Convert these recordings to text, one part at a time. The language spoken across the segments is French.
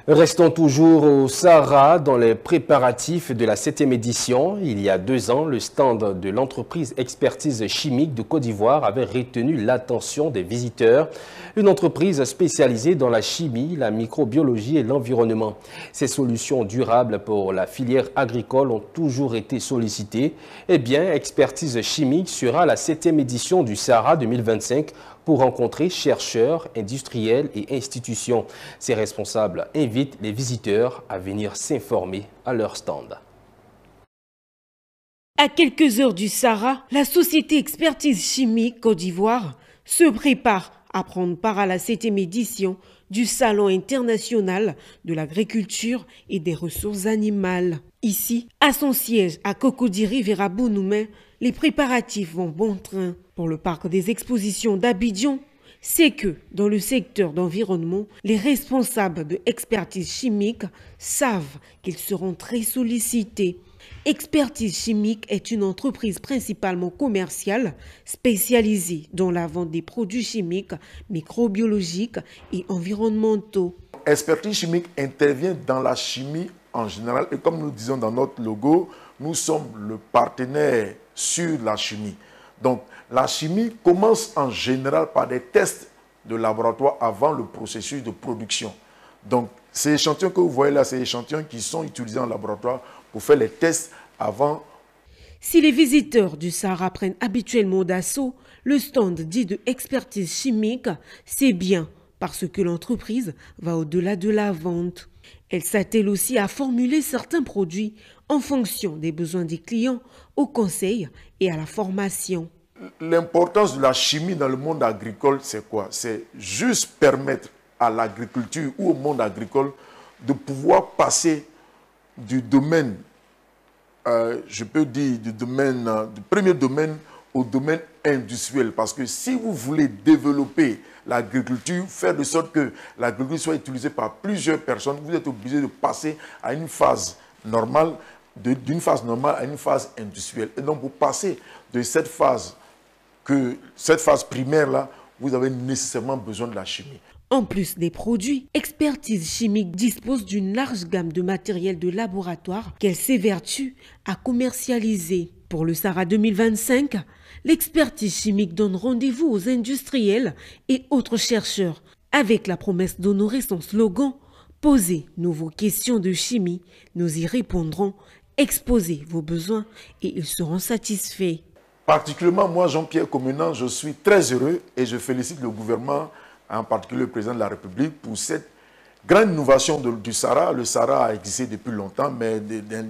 Restons toujours au Sahara dans les préparatifs de la 7e édition. Il y a 2 ans, le stand de l'entreprise Expertise Chimique de Côte d'Ivoire avait retenu l'attention des visiteurs. Une entreprise spécialisée dans la chimie, la microbiologie et l'environnement. Ces solutions durables pour la filière agricole ont toujours été sollicitées. Eh bien, Expertise Chimique sera à la 7e édition du Sahara 2025 pour rencontrer chercheurs, industriels et institutions. Ces responsables invitent les visiteurs à venir s'informer à leur stand. À quelques heures du Sahara, la société Expertise Chimique Côte d'Ivoire se prépare à prendre part à la 7e édition du Salon international de l'agriculture et des ressources animales. Ici, à son siège à Cocody Rivera Bounoumen, les préparatifs vont bon train. Pour le parc des expositions d'Abidjan, c'est que dans le secteur d'environnement, les responsables de Expertise Chimique savent qu'ils seront très sollicités. Expertise Chimique est une entreprise principalement commerciale spécialisée dans la vente des produits chimiques, microbiologiques et environnementaux. Expertise Chimique intervient dans la chimie en général et comme nous disons dans notre logo, nous sommes le partenaire sur la chimie. Donc la chimie commence en général par des tests de laboratoire avant le processus de production. Donc ces échantillons que vous voyez là, c'est des échantillons qui sont utilisés en laboratoire pour faire les tests avant. Si les visiteurs du Sahara prennent habituellement d'assaut le stand dit de Expertise Chimique, c'est bien parce que l'entreprise va au-delà de la vente. Elle s'attelle aussi à formuler certains produits en fonction des besoins des clients, au conseil et à la formation. L'importance de la chimie dans le monde agricole, c'est quoi? C'est juste permettre à l'agriculture ou au monde agricole de pouvoir passer du domaine, je peux dire, du premier domaine au domaine industriel. Parce que si vous voulez développer l'agriculture, faire de sorte que l'agriculture soit utilisée par plusieurs personnes, vous êtes obligé de passer à une phase normale, d'une phase normale à une phase industrielle. Et donc, pour passer de cette phase primaire-là, vous avez nécessairement besoin de la chimie. En plus des produits, Expertise Chimique dispose d'une large gamme de matériel de laboratoire qu'elle s'évertue à commercialiser. Pour le Sahara 2025, l'Expertise Chimique donne rendez-vous aux industriels et autres chercheurs avec la promesse d'honorer son slogan « Posez nous vos questions de chimie, nous y répondrons, exposez vos besoins et ils seront satisfaits ». Particulièrement moi, Jean-Pierre Comenant, je suis très heureux et je félicite le gouvernement, en particulier le président de la République, pour cette grande innovation du Sahara. Le Sahara a existé depuis longtemps, mais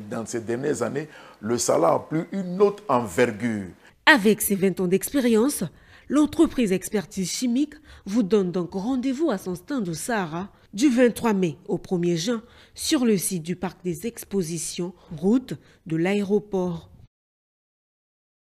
dans ces dernières années, le Sahara a pris une autre envergure. Avec ses 20 ans d'expérience, l'entreprise Expertise Chimique vous donne donc rendez-vous à son stand au Sahara du 23 mai au 1er juin sur le site du parc des expositions, route de l'aéroport.